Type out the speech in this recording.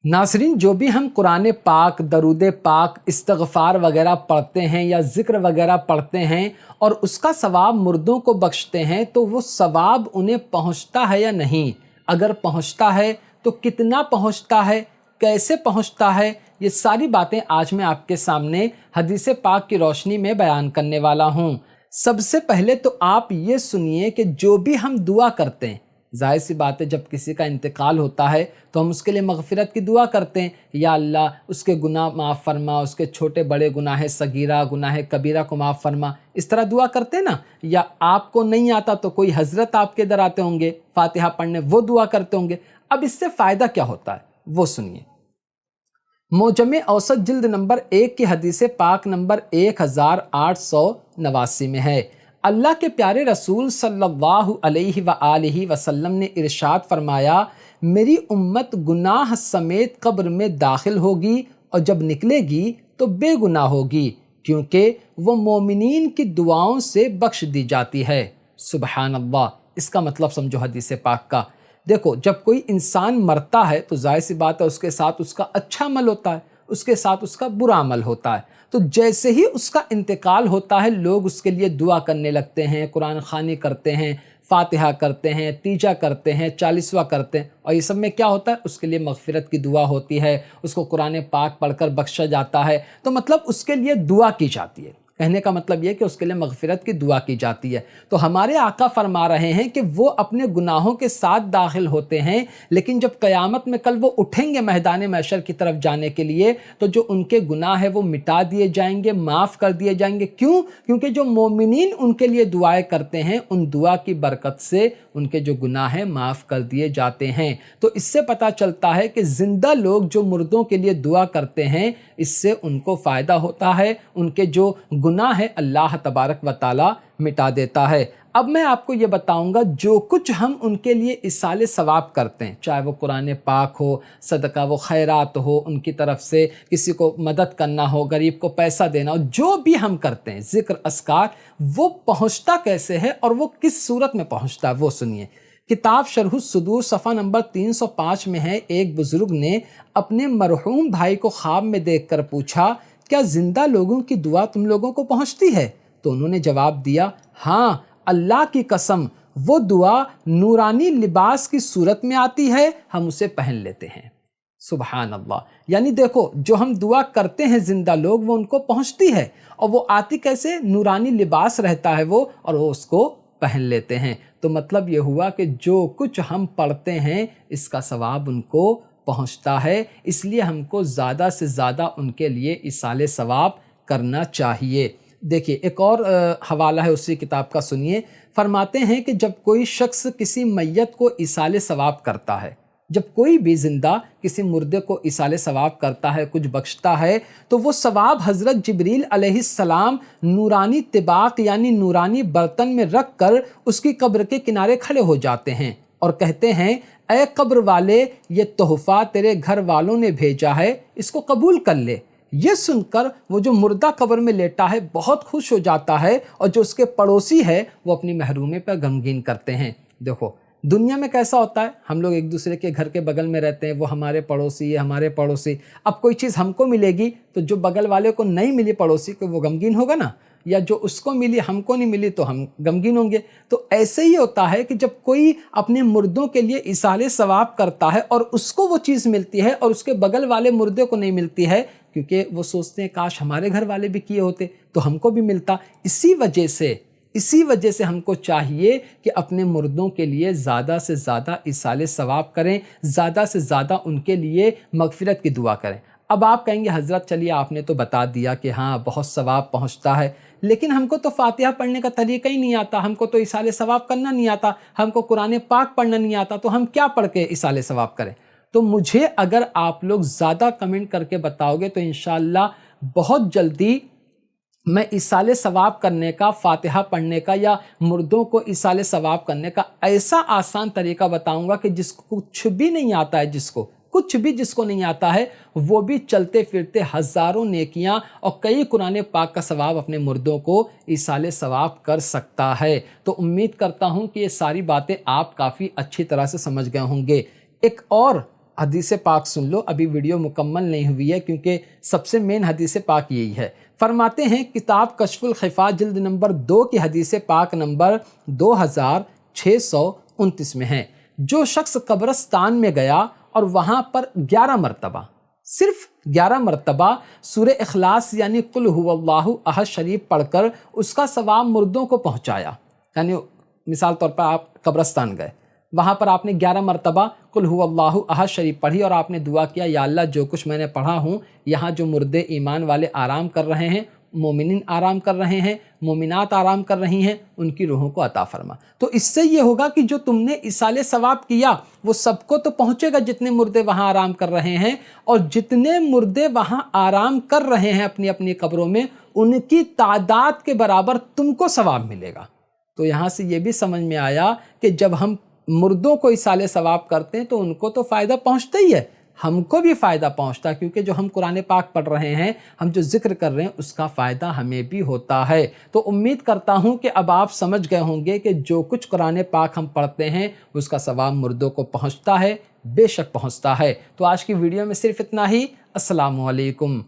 नाज़रीन, जो भी हम कुरान पाक, दरूद पाक, इस्तग़फ़ार वगैरह पढ़ते हैं या ज़िक्र वगैरह पढ़ते हैं और उसका सवाब मुर्दों को बख्शते हैं, तो वो सवाब उन्हें पहुंचता है या नहीं? अगर पहुंचता है तो कितना पहुंचता है, कैसे पहुंचता है, ये सारी बातें आज मैं आपके सामने हदीस पाक की रोशनी में बयान करने वाला हूँ। सबसे पहले तो आप ये सुनिए कि जो भी हम दुआ करते हैं, ज़ाहिर सी बात है जब किसी का इंतकाल होता है तो हम उसके लिए मग़फ़िरत की दुआ करते हैं, या अल्लाह उसके गुनाह माफ़ फरमा, उसके छोटे बड़े गुनाह सगीरा गुनाह कबीरा को माफ़ फरमा, इस तरह दुआ करते हैं ना। या आपको नहीं आता तो कोई हज़रत आपके इधर आते होंगे फ़ातिहा पढ़ने, वो दुआ करते होंगे। अब इससे फ़ायदा क्या होता है वो सुनिए। मोजमे औसत जिल्द नंबर 1 की हदीस पाक नंबर 1889 में है, अल्लाह के प्यारे रसूल सल्लल्लाहु अलैहि व आलिहि वसल्लम ने इरशाद फरमाया, मेरी उम्मत गुनाह समेत कब्र में दाखिल होगी और जब निकलेगी तो बेगुनाह होगी, क्योंकि वो मोमिनीन की दुआओं से बख्श दी जाती है। सुबहान अल्लाह। इसका मतलब समझो हदीस पाक का। देखो, जब कोई इंसान मरता है तो जाहिर सी बात है उसके साथ उसका अच्छा अमल होता है, उसके साथ उसका बुरा अमल होता है। तो जैसे ही उसका इंतकाल होता है, लोग उसके लिए दुआ करने लगते हैं, कुरान ख़वानी करते हैं, फ़ातिहा करते हैं, तीजा करते हैं, 40वां करते हैं, और ये सब में क्या होता है, उसके लिए मग़फ़िरत की दुआ होती है, उसको कुरान पाक पढ़कर बख्शा जाता है। तो मतलब उसके लिए दुआ की जाती है। कहने का मतलब ये कि उसके लिए मग़फ़िरत की दुआ की जाती है। तो हमारे आका फरमा रहे हैं कि वो अपने गुनाहों के साथ दाखिल होते हैं, लेकिन जब क़यामत में कल वो उठेंगे मैदान महशर की तरफ जाने के लिए, तो जो उनके गुनाह है वो मिटा दिए जाएंगे, माफ़ कर दिए जाएंगे। क्यों? क्योंकि जो मोमिनीन उनके लिए दुआएं करते हैं, उन दुआ की बरकत से उनके जो गुनाह हैं माफ़ कर दिए जाते हैं। तो इससे पता चलता है कि ज़िंदा लोग जो मुर्दों के लिए दुआ करते हैं, इससे उनको फ़ायदा होता है, उनके जो गुनाह है अल्लाह तबारक व ताला मिटा देता है। अब मैं आपको ये बताऊंगा, जो कुछ हम उनके लिए इसाले सवाब करते हैं, चाहे वो कुरान पाक हो, सदका वो खैरात हो, उनकी तरफ से किसी को मदद करना हो, गरीब को पैसा देना हो, जो भी हम करते हैं ज़िक्र अस्कार, वो पहुँचता कैसे है और वो किस सूरत में पहुँचता है वो सुनिए। किताब शरहुस सुदूर सफ़ा नंबर 305 में है, एक बुज़ुर्ग ने अपने मरहूम भाई को ख्वाब में देखकर पूछा, क्या ज़िंदा लोगों की दुआ तुम लोगों को पहुँचती है? तो उन्होंने जवाब दिया, हाँ, अल्लाह की कसम, वो दुआ नूरानी लिबास की सूरत में आती है, हम उसे पहन लेते हैं। सुबहान अल्लाह। यानी देखो, जो हम दुआ करते हैं ज़िंदा लोग, वो उनको पहुँचती है, और वो आती कैसे? नूरानी लिबास रहता है वो, और वो उसको पहन लेते हैं। तो मतलब ये हुआ कि जो कुछ हम पढ़ते हैं इसका सवाब उनको पहुंचता है, इसलिए हमको ज़्यादा से ज़्यादा उनके लिए इसाले सवाब करना चाहिए। देखिए, एक और हवाला है उसी किताब का, सुनिए। फरमाते हैं कि जब कोई शख्स किसी मैयत को इसाले सवाब करता है, जब कोई भी ज़िंदा किसी मुर्दे को इसाले सवाब करता है, कुछ बख्शता है, तो वो सवाब हज़रत जिब्रील अलैहिस्सलाम नूरानी तिबाक यानी नूरानी बर्तन में रख कर उसकी कब्र के किनारे खड़े हो जाते हैं और कहते हैं, ऐ कब्र वाले, ये तोहफ़ा तेरे घर वालों ने भेजा है, इसको कबूल कर ले। ये सुनकर वो जो मुर्दा कब्र में लेटा है बहुत खुश हो जाता है, और जो उसके पड़ोसी है वो अपनी महरूमे पर गमगीन करते हैं। देखो, दुनिया में कैसा होता है, हम लोग एक दूसरे के घर के बगल में रहते हैं, वो हमारे पड़ोसी, ये हमारे पड़ोसी। अब कोई चीज़ हमको मिलेगी तो जो बगल वाले को नहीं मिली पड़ोसी को, वो गमगीन होगा ना, या जो उसको मिली हमको नहीं मिली तो हम गमगीन होंगे। तो ऐसे ही होता है कि जब कोई अपने मुर्दों के लिए इसाले सवाब करता है और उसको वो चीज़ मिलती है और उसके बगल वाले मुर्दे को नहीं मिलती है, क्योंकि वो सोचते हैं काश हमारे घर वाले भी किए होते तो हमको भी मिलता। इसी वजह से हमको चाहिए कि अपने मुर्दों के लिए ज़्यादा से ज़्यादा इसाले सवाब करें, ज़्यादा से ज़्यादा उनके लिए मग़फ़िरत की दुआ करें। अब आप कहेंगे, हज़रत चलिए आपने तो बता दिया कि हाँ बहुत सवाब पहुँचता है, लेकिन हमको तो फ़ातिहा पढ़ने का तरीका ही नहीं आता, हमको तो इसाले सवाब करना नहीं आता, हमको कुरान पाक पढ़ना नहीं आता, तो हम क्या पढ़ के इसाले सवाब करें? तो मुझे अगर आप लोग ज़्यादा कमेंट करके बताओगे तो इंशाअल्लाह बहुत जल्दी मैं इसाले सवाब करने का, फ़ातिहा पढ़ने का या मुर्दों को इसाले सवाब करने का ऐसा आसान तरीका बताऊंगा कि जिसको कुछ भी नहीं आता है, जिसको नहीं आता है, वो भी चलते फिरते हज़ारों नेकियां और कई कुरान पाक का सवाब अपने मुर्दों को इसाले सवाब कर सकता है। तो उम्मीद करता हूं कि ये सारी बातें आप काफ़ी अच्छी तरह से समझ गए होंगे। एक और حدیث پاک سن لو، ابھی ویڈیو مکمل نہیں ہوئی ہے کیونکہ سب سے مین حدیث پاک یہی ہے۔ فرماتے ہیں کتاب کشف الخفا جلد نمبر 2 کی حدیث پاک نمبر 2629 میں ہے، جو شخص قبرستان میں گیا اور وہاں پر 11 مرتبہ، صرف 11 مرتبہ سورہ اخلاص یعنی قل هو اللہ احد شریف پڑھ کر اس کا ثواب مردوں کو پہنچایا، یعنی مثال طور پر آپ قبرستان گئے، وہاں پر آپ نے 11 مرتبہ قل هو اللہ احد شریف پڑھی اور آپ نے دعا کیا یا اللہ جو کچھ میں نے پڑھا ہوں، یہاں جو مردے ایمان والے آرام کر رہے ہیں، مومنین آرام کر رہے ہیں، مومنات آرام کر رہی ہیں، ان کی روحوں کو عطا فرما۔ تو اس سے یہ ہوگا کہ جو تم نے ایصال ثواب کیا وہ سب کو تو پہنچے گا جتنے مردے وہاں آرام کر رہے ہیں، اور جتنے مردے وہاں آرام کر رہے ہیں اپنی اپنی قبروں میں، ان کی تعداد کے برابر تم کو ثواب ملے گا۔ تو یہاں سے یہ بھی سمجھ میں آیا کہ جب ہم مردوں کو ایصال ثواب کرتے ہیں تو ان کو تو فائدہ پہنچتا ہی ہے، ہم کو بھی فائدہ پہنچتا ہے، کیونکہ جو ہم قرآن پاک پڑھ رہے ہیں، ہم جو ذکر کر رہے ہیں، اس کا فائدہ ہمیں بھی ہوتا ہے۔ تو امید کرتا ہوں کہ اب آپ سمجھ گئے ہوں گے کہ جو کچھ قرآن پاک ہم پڑھتے ہیں اس کا ثواب مردوں کو پہنچتا ہے، بے شک پہنچتا ہے۔ تو آج کی ویڈیو میں صرف اتنا ہی۔ السلام علیکم۔